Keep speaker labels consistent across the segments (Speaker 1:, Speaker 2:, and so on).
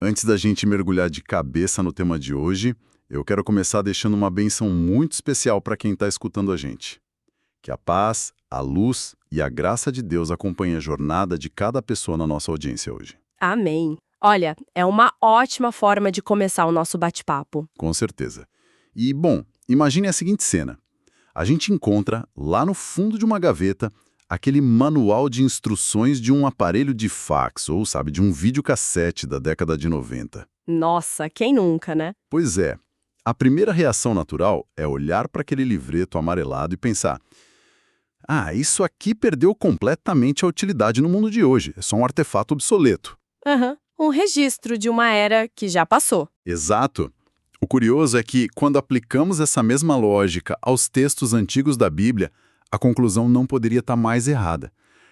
Speaker 1: Antes da gente mergulhar de cabeça no tema de hoje, eu quero começar deixando uma bênção muito especial para quem está escutando a gente. Que a paz, a luz e a graça de Deus acompanhem a jornada de cada pessoa na nossa audiência hoje.
Speaker 2: Amém. Olha, é uma ótima forma de começar o nosso bate-papo.
Speaker 1: Com certeza. E, bom, imagine a seguinte cena. A gente encontra, lá no fundo de uma gaveta, aquele manual de instruções de um aparelho de fax, ou, sabe, de um videocassete da década de 90.
Speaker 2: Nossa, quem nunca, né?
Speaker 1: Pois é. A primeira reação natural é olhar para aquele livreto amarelado e pensar: isso aqui perdeu completamente a utilidade no mundo de hoje, é só um artefato obsoleto.
Speaker 2: Aham, um registro de uma era que já passou.
Speaker 1: Exato. O curioso é que, quando aplicamos essa mesma lógica aos textos antigos da Bíblia, a conclusão não poderia estar mais errada.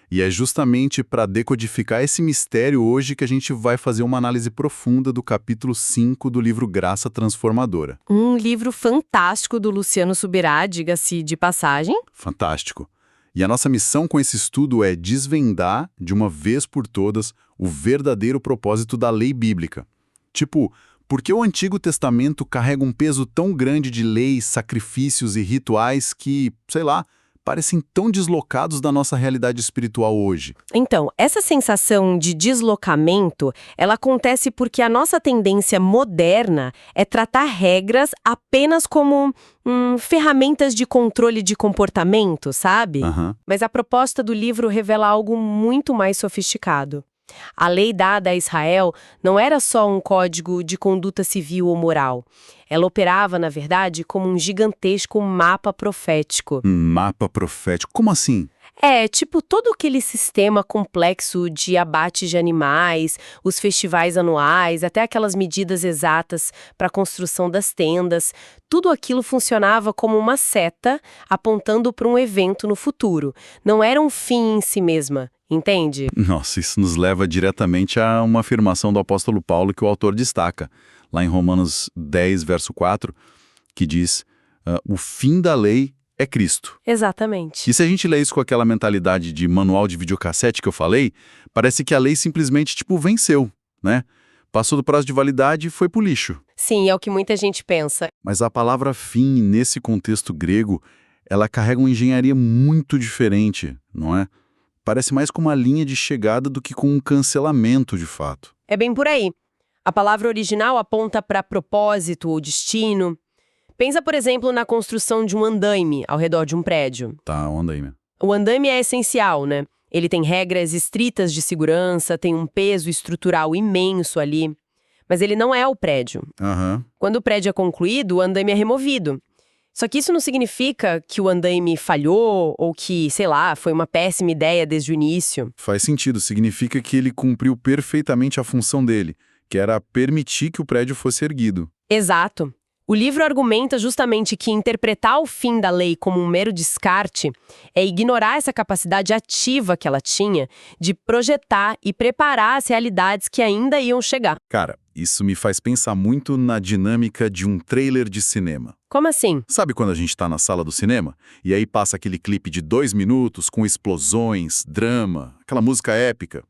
Speaker 1: E é justamente para decodificar esse mistério hoje que a gente vai fazer uma análise profunda do capítulo 5 do livro Graça Transformadora.
Speaker 2: Um livro fantástico do Luciano Subirá, diga-se de passagem.
Speaker 1: Fantástico. E a nossa missão com esse estudo é desvendar, de uma vez por todas, o verdadeiro propósito da lei bíblica. Tipo, por que o Antigo Testamento carrega um peso tão grande de leis, sacrifícios e rituais que, sei lá, parecem tão deslocados da nossa realidade espiritual hoje?
Speaker 2: Então, essa sensação de deslocamento, ela acontece porque a nossa tendência moderna é tratar regras apenas como ferramentas de controle de comportamento, sabe?
Speaker 1: Aham.
Speaker 2: Mas a proposta do livro revela algo muito mais sofisticado. A lei dada a Israel não era só um código de conduta civil ou moral. Ela operava, na verdade, como um gigantesco mapa profético.
Speaker 1: Um mapa profético. Como assim?
Speaker 2: Tipo todo aquele sistema complexo de abate de animais, os festivais anuais, até aquelas medidas exatas para a construção das tendas. Tudo aquilo funcionava como uma seta apontando para um evento no futuro. Não era um fim em si mesma, entende?
Speaker 1: Nossa, isso nos leva diretamente a uma afirmação do apóstolo Paulo que o autor destaca, lá em Romanos 10, verso 4, que diz: o fim da lei é Cristo.
Speaker 2: Exatamente.
Speaker 1: E se a gente lê isso com aquela mentalidade de manual de videocassete que eu falei, parece que a lei simplesmente, venceu, né? Passou do prazo de validade e foi pro lixo.
Speaker 2: Sim, é o que muita gente pensa.
Speaker 1: Mas a palavra fim, nesse contexto grego, ela carrega uma engenharia muito diferente, não é? Parece mais com uma linha de chegada do que com um cancelamento, de fato.
Speaker 2: É bem por aí. A palavra original aponta para propósito ou destino. Pensa, por exemplo, na construção de um andaime ao redor de um prédio.
Speaker 1: Tá, onda aí, meu.
Speaker 2: O andaime é essencial, né? Ele tem regras estritas de segurança, tem um peso estrutural imenso ali. Mas ele não é o prédio.
Speaker 1: Aham.
Speaker 2: Quando o prédio é concluído, o andaime é removido. Só que isso não significa que o andaime falhou ou que, sei lá, foi uma péssima ideia desde o início.
Speaker 1: Faz sentido, significa que ele cumpriu perfeitamente a função dele, que era permitir que o prédio fosse erguido.
Speaker 2: Exato. O livro argumenta justamente que interpretar o fim da lei como um mero descarte é ignorar essa capacidade ativa que ela tinha de projetar e preparar as realidades que ainda iam chegar.
Speaker 1: Cara, isso me faz pensar muito na dinâmica de um trailer de cinema.
Speaker 2: Como assim?
Speaker 1: Sabe quando a gente tá na sala do cinema e aí passa aquele clipe de 2 minutos com explosões, drama, aquela música épica?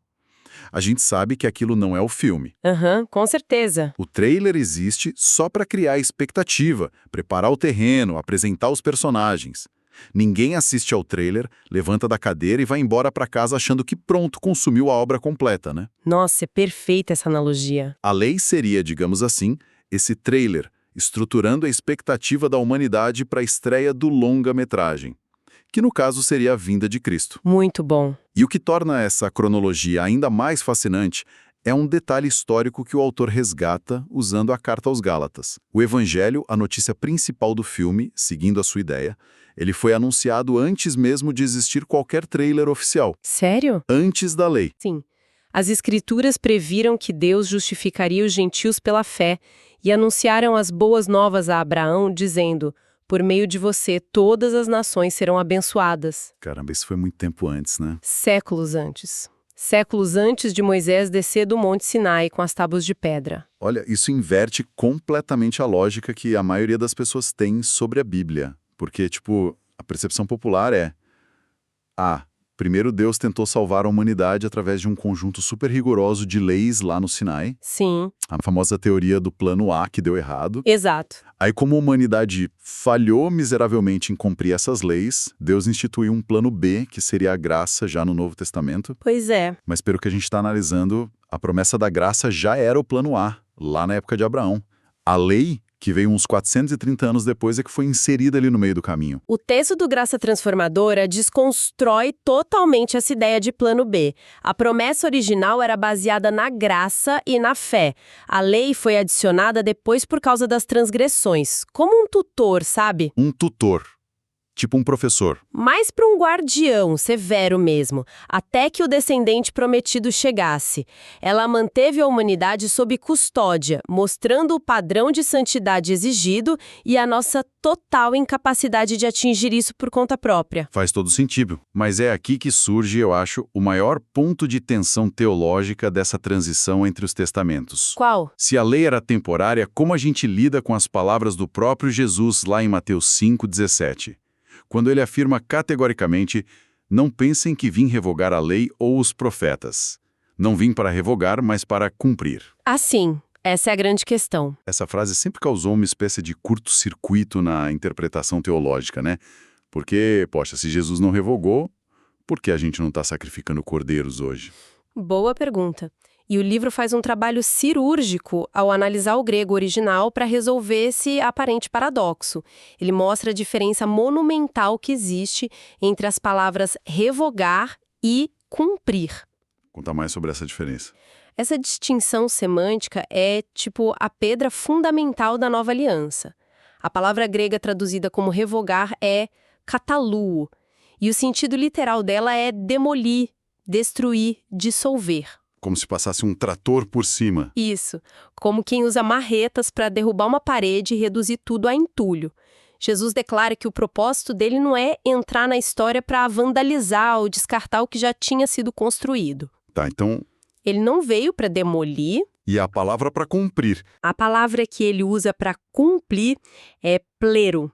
Speaker 1: A gente sabe que aquilo não é o filme.
Speaker 2: Aham, com certeza.
Speaker 1: O trailer existe só para criar expectativa, preparar o terreno, apresentar os personagens. Ninguém assiste ao trailer, levanta da cadeira e vai embora para casa achando que pronto, consumiu a obra completa, né?
Speaker 2: Nossa, é perfeita essa analogia.
Speaker 1: A lei seria, digamos assim, esse trailer, estruturando a expectativa da humanidade para a estreia do longa-metragem, que no caso seria a vinda de Cristo.
Speaker 2: Muito bom.
Speaker 1: E o que torna essa cronologia ainda mais fascinante é um detalhe histórico que o autor resgata usando a carta aos Gálatas. O Evangelho, a notícia principal do filme, seguindo a sua ideia, ele foi anunciado antes mesmo de existir qualquer trailer oficial.
Speaker 2: Sério?
Speaker 1: Antes da lei.
Speaker 2: Sim. As Escrituras previram que Deus justificaria os gentios pela fé e anunciaram as boas novas a Abraão, dizendo: por meio de você, todas as nações serão abençoadas.
Speaker 1: Caramba, isso foi muito tempo antes, né?
Speaker 2: Séculos antes. Séculos antes de Moisés descer do Monte Sinai com as tábuas de pedra.
Speaker 1: Olha, isso inverte completamente a lógica que a maioria das pessoas tem sobre a Bíblia. Porque, a percepção popular é: Primeiro, Deus tentou salvar a humanidade através de um conjunto super rigoroso de leis lá no Sinai,
Speaker 2: Sim,
Speaker 1: a famosa teoria do plano A que deu errado.
Speaker 2: exato.
Speaker 1: Aí, como a humanidade falhou miseravelmente em cumprir essas leis, Deus instituiu um plano B, que seria a graça já no Novo Testamento.
Speaker 2: Pois é.
Speaker 1: Mas pelo que a gente está analisando, a promessa da graça já era o plano A, lá na época de Abraão. A lei, que veio uns 430 anos depois, é que foi inserida ali no meio do caminho.
Speaker 2: O texto do Graça Transformadora desconstrói totalmente essa ideia de plano B. A promessa original era baseada na graça e na fé. A lei foi adicionada depois por causa das transgressões, como um tutor, sabe?
Speaker 1: Um tutor, tipo um professor.
Speaker 2: Mais para um guardião, severo mesmo, até que o descendente prometido chegasse. Ela manteve a humanidade sob custódia, mostrando o padrão de santidade exigido e a nossa total incapacidade de atingir isso por conta própria.
Speaker 1: Faz todo sentido. Mas é aqui que surge, eu acho, o maior ponto de tensão teológica dessa transição entre os testamentos.
Speaker 2: Qual?
Speaker 1: Se a lei era temporária, como a gente lida com as palavras do próprio Jesus lá em Mateus 5,17? Quando ele afirma categoricamente, não pensem que vim revogar a lei ou os profetas. Não vim para revogar, mas para cumprir.
Speaker 2: Assim, essa é a grande questão.
Speaker 1: Essa frase sempre causou uma espécie de curto-circuito na interpretação teológica, né? Porque, poxa, se Jesus não revogou, por que a gente não está sacrificando cordeiros hoje?
Speaker 2: Boa pergunta. E o livro faz um trabalho cirúrgico ao analisar o grego original para resolver esse aparente paradoxo. Ele mostra a diferença monumental que existe entre as palavras revogar e cumprir.
Speaker 1: Conta mais sobre essa diferença.
Speaker 2: Essa distinção semântica é, tipo, a pedra fundamental da nova aliança. A palavra grega traduzida como revogar é kataluo, e o sentido literal dela é demolir, destruir, dissolver.
Speaker 1: Como se passasse um trator por cima.
Speaker 2: Isso, como quem usa marretas para derrubar uma parede e reduzir tudo a entulho. Jesus declara que o propósito dele não é entrar na história para vandalizar ou descartar o que já tinha sido construído.
Speaker 1: Tá, então...
Speaker 2: Ele não veio para demolir.
Speaker 1: E a palavra para cumprir.
Speaker 2: A palavra que ele usa para cumprir é plero.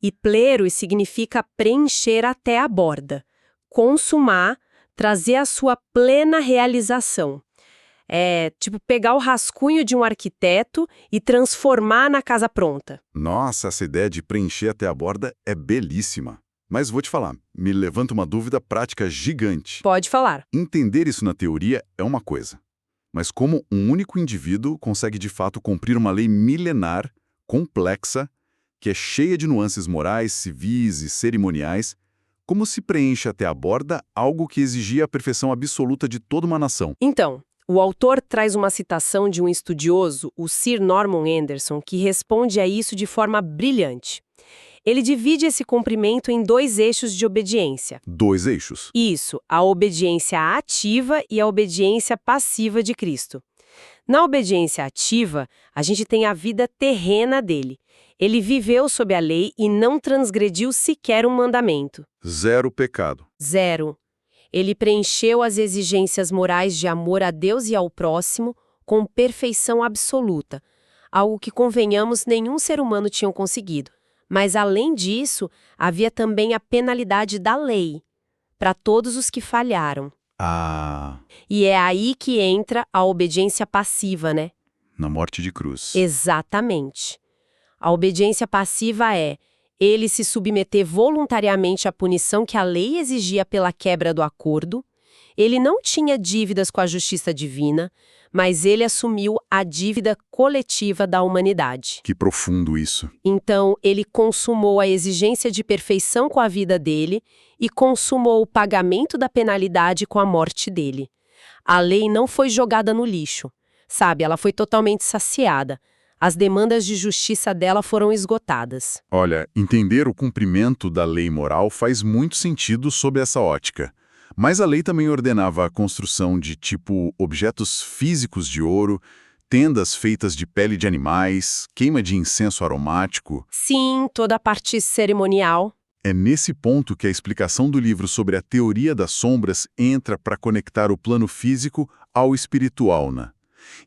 Speaker 2: E plero significa preencher até a borda, consumar, trazer a sua plena realização. É tipo pegar o rascunho de um arquiteto e transformar na casa pronta.
Speaker 1: Nossa, essa ideia de preencher até a borda é belíssima. Mas vou te falar, me levanta uma dúvida prática gigante.
Speaker 2: Pode falar.
Speaker 1: Entender isso na teoria é uma coisa. Mas como um único indivíduo consegue de fato cumprir uma lei milenar, complexa, que é cheia de nuances morais, civis e cerimoniais, como se preenche até a borda algo que exigia a perfeição absoluta de toda uma nação?
Speaker 2: Então, o autor traz uma citação de um estudioso, o Sir Norman Anderson, que responde a isso de forma brilhante. Ele divide esse cumprimento em 2 eixos de obediência.
Speaker 1: 2 eixos.
Speaker 2: Isso, a obediência ativa e a obediência passiva de Cristo. Na obediência ativa, a gente tem a vida terrena dele. Ele viveu sob a lei e não transgrediu sequer um mandamento.
Speaker 1: 0 pecado.
Speaker 2: 0. Ele preencheu as exigências morais de amor a Deus e ao próximo com perfeição absoluta, algo que, convenhamos, nenhum ser humano tinha conseguido. Mas, além disso, havia também a penalidade da lei, para todos os que falharam.
Speaker 1: Ah,
Speaker 2: E é aí que entra a obediência passiva, né?
Speaker 1: na morte de cruz.
Speaker 2: Exatamente. A obediência passiva é ele se submeter voluntariamente à punição que a lei exigia pela quebra do acordo. Ele não tinha dívidas com a justiça divina, mas ele assumiu a dívida coletiva da humanidade.
Speaker 1: Que profundo isso.
Speaker 2: Então, ele consumou a exigência de perfeição com a vida dele e consumou o pagamento da penalidade com a morte dele. A lei não foi jogada no lixo, sabe? Ela foi totalmente saciada. As demandas de justiça dela foram esgotadas.
Speaker 1: Olha, entender o cumprimento da lei moral faz muito sentido sob essa ótica. Mas a lei também ordenava a construção de, tipo, objetos físicos de ouro, tendas feitas de pele de animais, queima de incenso aromático.
Speaker 2: Sim, toda a parte cerimonial.
Speaker 1: É nesse ponto que a explicação do livro sobre a teoria das sombras entra para conectar o plano físico ao espiritual, né?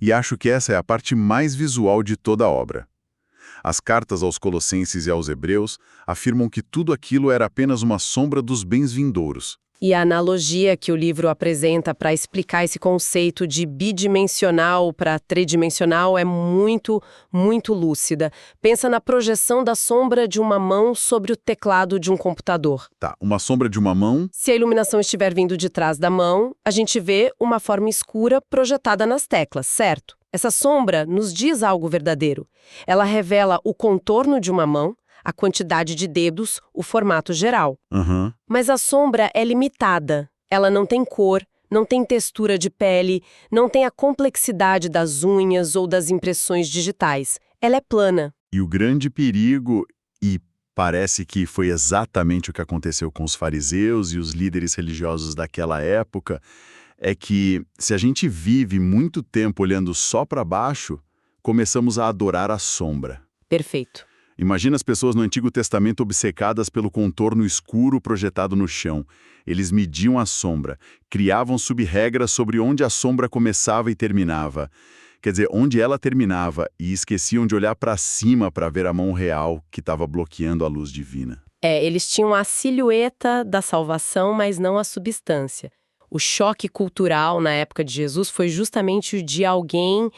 Speaker 1: E acho que essa é a parte mais visual de toda a obra. As cartas aos Colossenses e aos Hebreus afirmam que tudo aquilo era apenas uma sombra dos bens vindouros.
Speaker 2: E a analogia que o livro apresenta para explicar esse conceito de bidimensional para tridimensional é muito, muito lúcida. Pensa na projeção da sombra de uma mão sobre o teclado de um computador.
Speaker 1: Tá, uma sombra de uma mão.
Speaker 2: Se a iluminação estiver vindo de trás da mão, a gente vê uma forma escura projetada nas teclas, certo? Essa sombra nos diz algo verdadeiro. Ela revela o contorno de uma mão, a quantidade de dedos, o formato geral.
Speaker 1: Uhum.
Speaker 2: Mas a sombra é limitada. Ela não tem cor, não tem textura de pele, não tem a complexidade das unhas ou das impressões digitais. Ela é plana.
Speaker 1: E o grande perigo, e parece que foi exatamente o que aconteceu com os fariseus e os líderes religiosos daquela época, é que se a gente vive muito tempo olhando só para baixo, começamos a adorar a sombra.
Speaker 2: Perfeito.
Speaker 1: Imagina as pessoas no Antigo Testamento obcecadas pelo contorno escuro projetado no chão. Eles mediam a sombra, criavam sub-regras sobre onde a sombra começava e terminava. Quer dizer, onde ela terminava, e esqueciam de olhar para cima para ver a mão real que estava bloqueando a luz divina.
Speaker 2: Eles tinham a silhueta da salvação, mas não a substância. O choque cultural na época de Jesus foi justamente o de alguém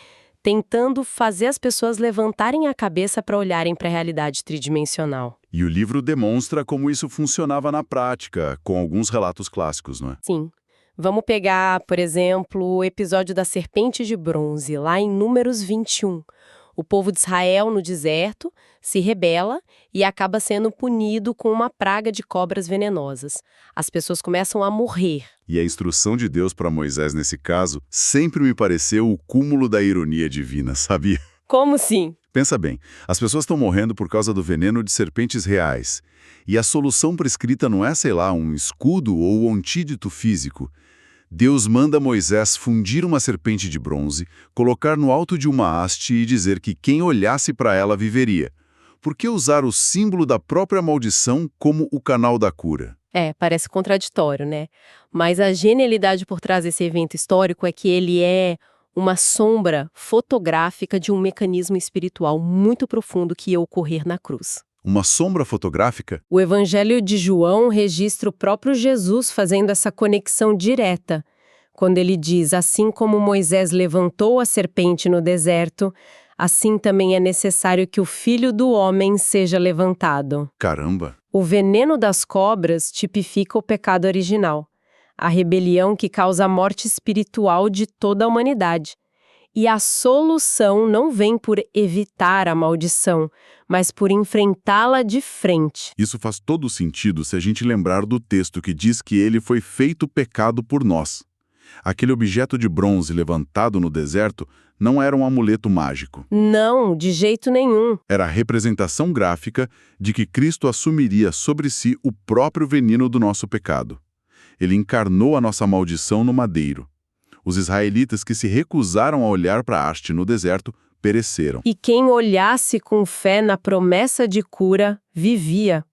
Speaker 2: tentando fazer as pessoas levantarem a cabeça para olharem para a realidade tridimensional.
Speaker 1: E o livro demonstra como isso funcionava na prática, com alguns relatos clássicos, não é?
Speaker 2: Sim. Vamos pegar, por exemplo, o episódio da serpente de bronze, lá em Números 21. O povo de Israel, no deserto, se rebela e acaba sendo punido com uma praga de cobras venenosas. As pessoas começam a morrer.
Speaker 1: E a instrução de Deus para Moisés nesse caso sempre me pareceu o cúmulo da ironia divina, sabia?
Speaker 2: Como assim?
Speaker 1: Pensa bem, as pessoas estão morrendo por causa do veneno de serpentes reais. E a solução prescrita não é, sei lá, um escudo ou um antídoto físico. Deus manda Moisés fundir uma serpente de bronze, colocar no alto de uma haste e dizer que quem olhasse para ela viveria. Por que usar o símbolo da própria maldição como o canal da cura?
Speaker 2: Parece contraditório, né? Mas a genialidade por trás desse evento histórico é que ele é uma sombra fotográfica de um mecanismo espiritual muito profundo que ia ocorrer na cruz.
Speaker 1: Uma sombra fotográfica?
Speaker 2: O Evangelho de João registra o próprio Jesus fazendo essa conexão direta, quando ele diz, assim como Moisés levantou a serpente no deserto, assim também é necessário que o Filho do Homem seja levantado.
Speaker 1: Caramba!
Speaker 2: O veneno das cobras tipifica o pecado original, a rebelião que causa a morte espiritual de toda a humanidade. E a solução não vem por evitar a maldição, mas por enfrentá-la de frente.
Speaker 1: Isso faz todo sentido se a gente lembrar do texto que diz que ele foi feito pecado por nós. Aquele objeto de bronze levantado no deserto não era um amuleto mágico.
Speaker 2: Não, de jeito nenhum.
Speaker 1: Era a representação gráfica de que Cristo assumiria sobre si o próprio veneno do nosso pecado. Ele encarnou a nossa maldição no madeiro. Os israelitas que se recusaram a olhar para a haste no deserto pereceram.
Speaker 2: E quem olhasse com fé na promessa de cura, vivia.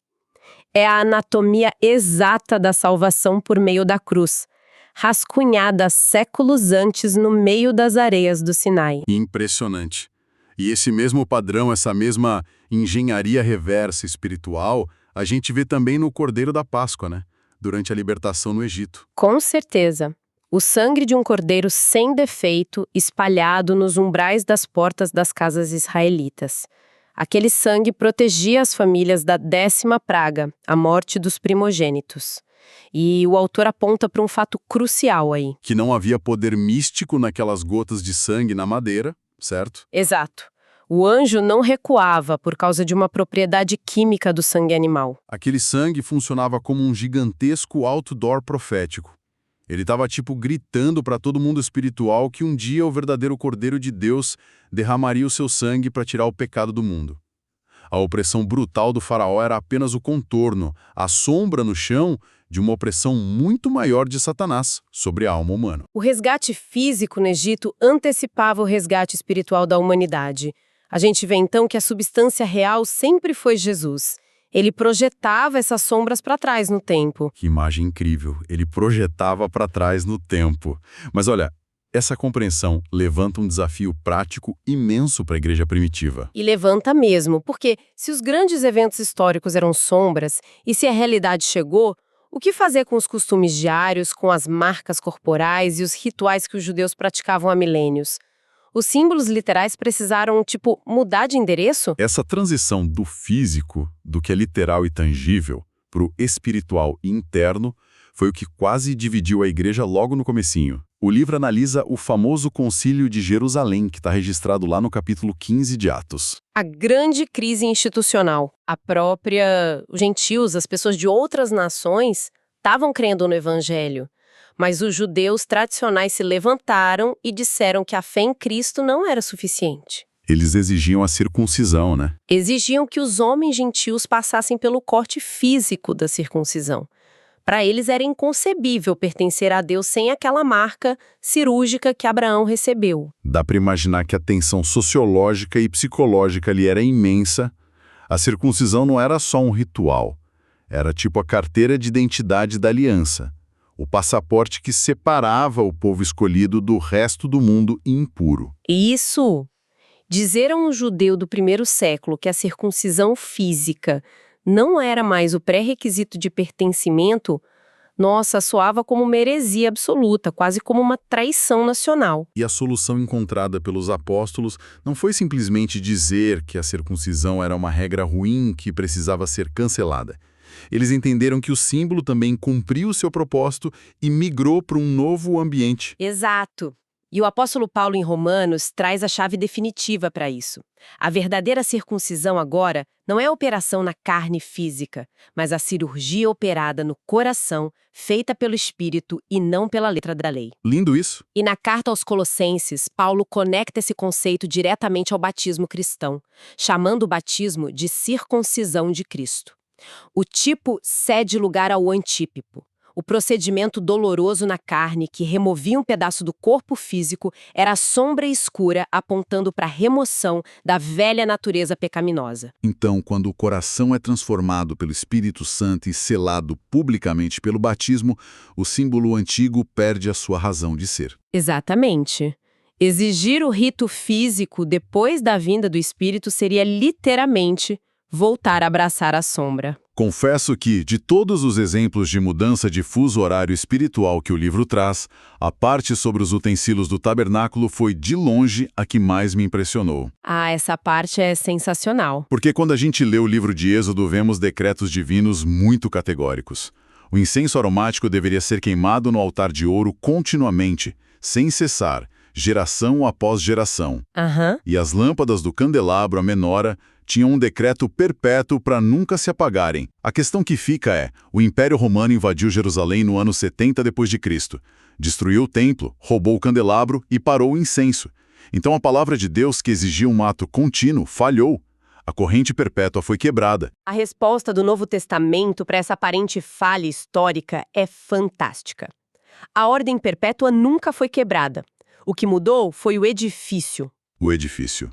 Speaker 2: É a anatomia exata da salvação por meio da cruz, rascunhada séculos antes no meio das areias do Sinai.
Speaker 1: Impressionante. E esse mesmo padrão, essa mesma engenharia reversa espiritual, a gente vê também no Cordeiro da Páscoa, né? Durante a libertação no Egito.
Speaker 2: Com certeza. O sangue de um cordeiro sem defeito espalhado nos umbrais das portas das casas israelitas. Aquele sangue protegia as famílias da 10ª praga, a morte dos primogênitos. E o autor aponta para um fato crucial aí.
Speaker 1: Que não havia poder místico naquelas gotas de sangue na madeira, certo?
Speaker 2: Exato. O anjo não recuava por causa de uma propriedade química do sangue animal.
Speaker 1: Aquele sangue funcionava como um gigantesco outdoor profético. Ele estava tipo gritando para todo mundo espiritual que um dia o verdadeiro Cordeiro de Deus derramaria o seu sangue para tirar o pecado do mundo. A opressão brutal do faraó era apenas o contorno, a sombra no chão de uma opressão muito maior de Satanás sobre a alma humana.
Speaker 2: O resgate físico no Egito antecipava o resgate espiritual da humanidade. A gente vê então que a substância real sempre foi Jesus. Ele projetava essas sombras para trás no tempo.
Speaker 1: Que imagem incrível! Ele projetava para trás no tempo. Mas olha, essa compreensão levanta um desafio prático imenso para a igreja primitiva.
Speaker 2: E levanta mesmo, porque se os grandes eventos históricos eram sombras, e se a realidade chegou, O que fazer com os costumes diários, com as marcas corporais e os rituais que os judeus praticavam há milênios? Os símbolos literais precisaram, mudar de endereço?
Speaker 1: Essa transição do físico, do que é literal e tangível, para o espiritual e interno, foi o que quase dividiu a igreja logo no comecinho. O livro analisa o famoso Concílio de Jerusalém, que está registrado lá no capítulo 15 de Atos.
Speaker 2: A grande crise institucional. Os gentios, as pessoas de outras nações, estavam crendo no evangelho. Mas os judeus tradicionais se levantaram e disseram que a fé em Cristo não era suficiente.
Speaker 1: Eles exigiam a circuncisão, né?
Speaker 2: Exigiam que os homens gentios passassem pelo corte físico da circuncisão. Para eles era inconcebível pertencer a Deus sem aquela marca cirúrgica que Abraão recebeu.
Speaker 1: Dá para imaginar que a tensão sociológica e psicológica ali era imensa. A circuncisão não era só um ritual. Era tipo a carteira de identidade da aliança. O passaporte que separava o povo escolhido do resto do mundo impuro.
Speaker 2: Isso! Dizer a um judeu do primeiro século que a circuncisão física não era mais o pré-requisito de pertencimento, soava como uma heresia absoluta, quase como uma traição nacional.
Speaker 1: E a solução encontrada pelos apóstolos não foi simplesmente dizer que a circuncisão era uma regra ruim que precisava ser cancelada. Eles entenderam que o símbolo também cumpriu o seu propósito e migrou para um novo ambiente.
Speaker 2: Exato. E o apóstolo Paulo, em Romanos, traz a chave definitiva para isso. A verdadeira circuncisão agora não é a operação na carne física, mas a cirurgia operada no coração, feita pelo Espírito e não pela letra da lei.
Speaker 1: Lindo isso.
Speaker 2: E na carta aos Colossenses, Paulo conecta esse conceito diretamente ao batismo cristão, chamando o batismo de circuncisão de Cristo. O tipo cede lugar ao antípipo. O procedimento doloroso na carne que removia um pedaço do corpo físico era a sombra escura apontando para a remoção da velha natureza pecaminosa.
Speaker 1: Então, quando o coração é transformado pelo Espírito Santo e selado publicamente pelo batismo, o símbolo antigo perde a sua razão de ser.
Speaker 2: Exatamente. Exigir o rito físico depois da vinda do Espírito seria literalmente voltar a abraçar a sombra.
Speaker 1: Confesso que, de todos os exemplos de mudança de fuso horário espiritual que o livro traz, a parte sobre os utensílios do tabernáculo foi, de longe, a que mais me impressionou.
Speaker 2: Essa parte é sensacional.
Speaker 1: Porque quando a gente lê o livro de Êxodo, vemos decretos divinos muito categóricos. O incenso aromático deveria ser queimado no altar de ouro continuamente, sem cessar, geração após geração. E as lâmpadas do candelabro, a menora, tinham um decreto perpétuo para nunca se apagarem. A questão que fica é, o Império Romano invadiu Jerusalém no ano 70 d.C., destruiu o templo, roubou o candelabro e parou o incenso. Então a palavra de Deus, que exigia um ato contínuo, falhou. A corrente perpétua foi quebrada.
Speaker 2: A resposta do Novo Testamento para essa aparente falha histórica é fantástica. A ordem perpétua nunca foi quebrada. O que mudou foi o edifício.
Speaker 1: O edifício.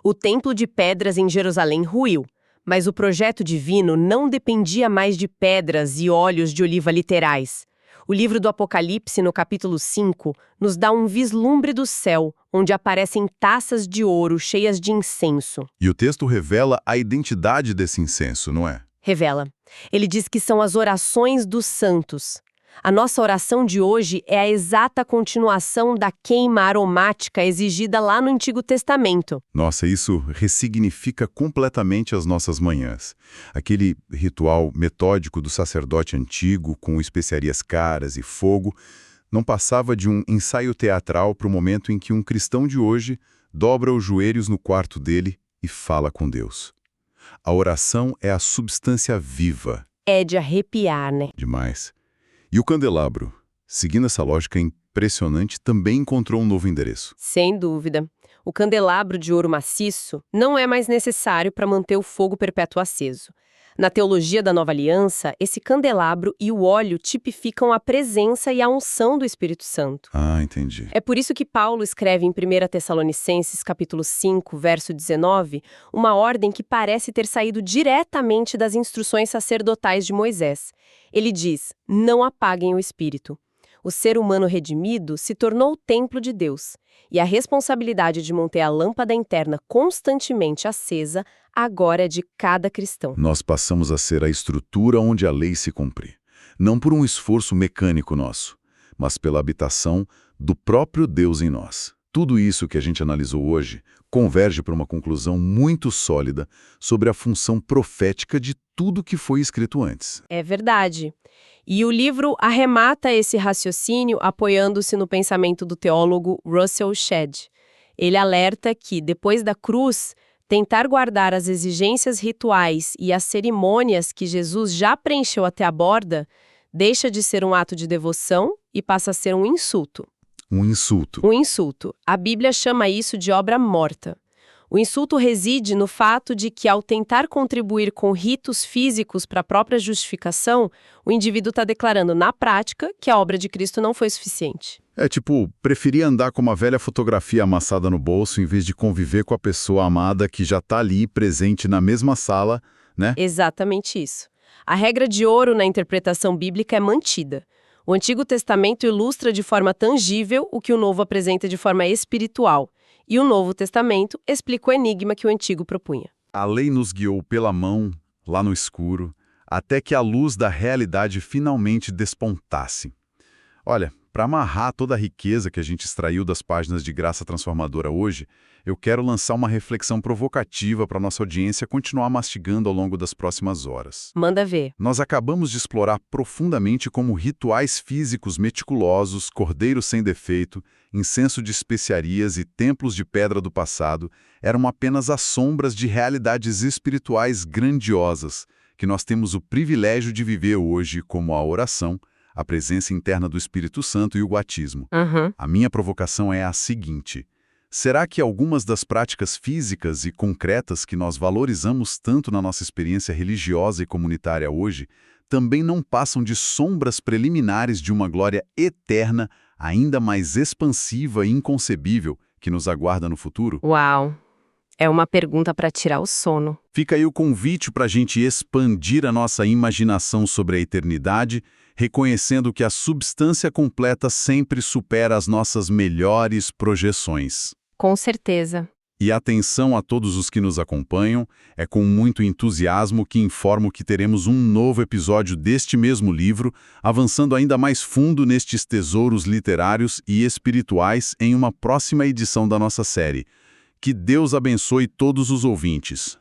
Speaker 2: O templo de pedras em Jerusalém ruiu, mas o projeto divino não dependia mais de pedras e óleos de oliva literais. O livro do Apocalipse, no capítulo 5, nos dá um vislumbre do céu, onde aparecem taças de ouro cheias de incenso.
Speaker 1: E o texto revela a identidade desse incenso, não é?
Speaker 2: Revela. Ele diz que são as orações dos santos. A nossa oração de hoje é a exata continuação da queima aromática exigida lá no Antigo Testamento.
Speaker 1: Nossa, isso ressignifica completamente as nossas manhãs. Aquele ritual metódico do sacerdote antigo, com especiarias caras e fogo, não passava de um ensaio teatral para o momento em que um cristão de hoje dobra os joelhos no quarto dele e fala com Deus. A oração é a substância viva.
Speaker 2: É de arrepiar, né?
Speaker 1: Demais. E o candelabro, seguindo essa lógica impressionante, também encontrou um novo endereço.
Speaker 2: Sem dúvida. O candelabro de ouro maciço não é mais necessário para manter o fogo perpétuo aceso. Na teologia da Nova Aliança, esse candelabro e o óleo tipificam a presença e a unção do Espírito Santo.
Speaker 1: Entendi.
Speaker 2: É por isso que Paulo escreve em 1 Tessalonicenses, capítulo 5, verso 19, uma ordem que parece ter saído diretamente das instruções sacerdotais de Moisés. Ele diz, não apaguem o Espírito. O ser humano redimido se tornou o templo de Deus, e a responsabilidade de manter a lâmpada interna constantemente acesa agora é de cada cristão.
Speaker 1: Nós passamos a ser a estrutura onde a lei se cumpre. não por um esforço mecânico nosso, mas pela habitação do próprio Deus em nós. Tudo isso que a gente analisou hoje converge para uma conclusão muito sólida sobre a função profética de tudo que foi escrito antes.
Speaker 2: É verdade. E o livro arremata esse raciocínio apoiando-se no pensamento do teólogo Russell Shedd. Ele alerta que, depois da cruz, tentar guardar as exigências rituais e as cerimônias que Jesus já preencheu até a borda deixa de ser um ato de devoção e passa a ser um insulto.
Speaker 1: Um insulto.
Speaker 2: Um insulto. A Bíblia chama isso de obra morta. O insulto reside no fato de que, ao tentar contribuir com ritos físicos para a própria justificação, o indivíduo está declarando, na prática, que a obra de Cristo não foi suficiente.
Speaker 1: É tipo, preferia andar com uma velha fotografia amassada no bolso em vez de conviver com a pessoa amada que já está ali, presente na mesma sala, né?
Speaker 2: Exatamente isso. A regra de ouro na interpretação bíblica é mantida. O Antigo Testamento ilustra de forma tangível o que o Novo apresenta de forma espiritual, e o Novo Testamento explica o enigma que o Antigo propunha.
Speaker 1: A lei nos guiou pela mão, lá no escuro, até que a luz da realidade finalmente despontasse. Olha, para amarrar toda a riqueza que a gente extraiu das páginas de Graça Transformadora hoje, eu quero lançar uma reflexão provocativa para nossa audiência continuar mastigando ao longo das próximas horas.
Speaker 2: Manda ver.
Speaker 1: Nós acabamos de explorar profundamente como rituais físicos meticulosos, cordeiros sem defeito, incenso de especiarias e templos de pedra do passado eram apenas as sombras de realidades espirituais grandiosas que nós temos o privilégio de viver hoje, como a oração, a presença interna do Espírito Santo e o batismo. A minha provocação é a seguinte: será que algumas das práticas físicas e concretas que nós valorizamos tanto na nossa experiência religiosa e comunitária hoje também não passam de sombras preliminares de uma glória eterna, ainda mais expansiva e inconcebível, que nos aguarda no futuro?
Speaker 2: Uau! É uma pergunta para tirar o sono.
Speaker 1: Fica aí o convite para a gente expandir a nossa imaginação sobre a eternidade, reconhecendo que a substância completa sempre supera as nossas melhores projeções.
Speaker 2: Com certeza.
Speaker 1: E atenção a todos os que nos acompanham, é com muito entusiasmo que informo que teremos um novo episódio deste mesmo livro, avançando ainda mais fundo nestes tesouros literários e espirituais em uma próxima edição da nossa série. Que Deus abençoe todos os ouvintes.